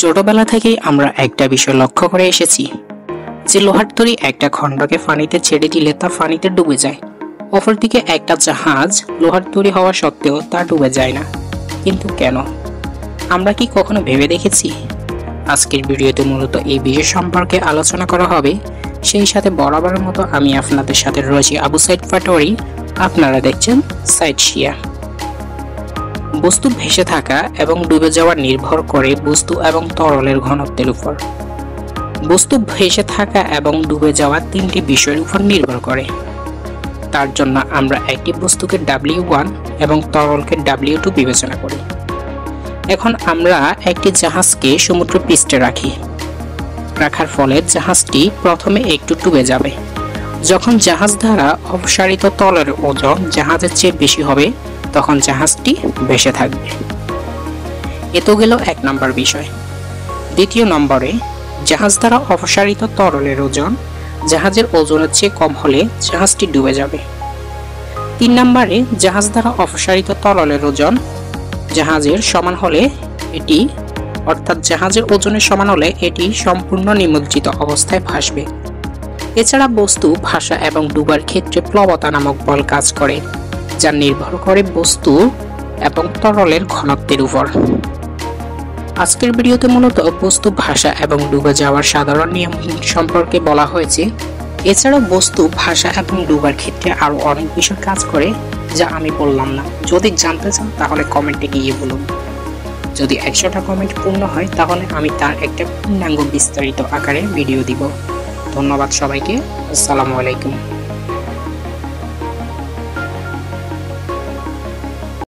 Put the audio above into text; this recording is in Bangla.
ছোটবেলা থেকেই আমরা একটা বিষয় লক্ষ্য করে এসেছি যে লোহার তৈরি একটা খণ্ডকে পানিতে ছেড়ে দিলে তা পানিতে ডুবে যায়। অপরদিকে একটা জাহাজ লোহার তৈরি হওয়া সত্ত্বেও তা ডুবে যায় না। কিন্তু কেন? আমরা কি কখনো ভেবে দেখেছি? আজকের ভিডিওতে মূলত এই বিষয় সম্পর্কে আলোচনা করা হবে। সেই সাথে বরাবরের মতো আমি আপনাদের সাথে রয়েছি আবু সাইদ পাটোয়ারি। আপনারা দেখছেন সাইদ শিয়া। বস্তু ভেসে থাকা এবং ডুবে যাওয়া নির্ভর করে বস্তু এবং তরলের ঘনত্বের উপর। বস্তু ভেসে থাকা এবং ডুবে যাওয়া তিনটি বিষয়ের উপর নির্ভর করে। তার জন্য আমরা একটি বস্তুকে W1 এবং তরলকে W2 বিবেচনা করি। এখন আমরা একটি জাহাজকে সমুদ্র পৃষ্ঠে রাখার ফলে জাহাজটি প্রথমে একটু ডুবে যাবে। যখন জাহাজ দ্বারা অপসারিত তরলের ওজন জাহাজের চেয়ে বেশি হবে তখন জাহাজটি ভেসে থাকবে। এ তো গেল এক নম্বর বিষয়। দ্বিতীয় নম্বরে, জাহাজ দ্বারা অপসারিত তরলের ওজন জাহাজের ওজনের চেয়ে কম হলে জাহাজটি ডুবে যাবে। 3 নম্বরে, জাহাজ দ্বারা অপসারিত তরলের ওজন জাহাজের সমান হলে এটি অর্থাৎ জাহাজের ওজনের সমান হলে এটি সম্পূর্ণ নিমজ্জিত অবস্থায় ভাসবে। এছাড়া বস্তু ভাসা এবং ডুবার ক্ষেত্রে প্লবতা নামক বল কাজ করে, যা নির্ভর করে বস্তু এবং তরলের ঘনত্বের উপর। আজকের ভিডিওতে মূলত বস্তু ভাসা এবং ডুবে যাওয়ার সাধারণ নিয়ম সম্পর্কে বলা হয়েছে। এছাড়াও বস্তু ভাসা এবং ডুবার ক্ষেত্রে আরো অনেক বিষয় কাজ করে, যা আমি বললাম না। যদি জানতে চান তাহলে কমেন্টে গিয়ে বলুন। যদি 100টা কমেন্ট পূর্ণ হয় তাহলে আমি তার একটা পূর্ণাঙ্গ বিস্তারিত আকারে ভিডিও দিব। ধন্যবাদ সবাইকে। আসসালামু আলাইকুম।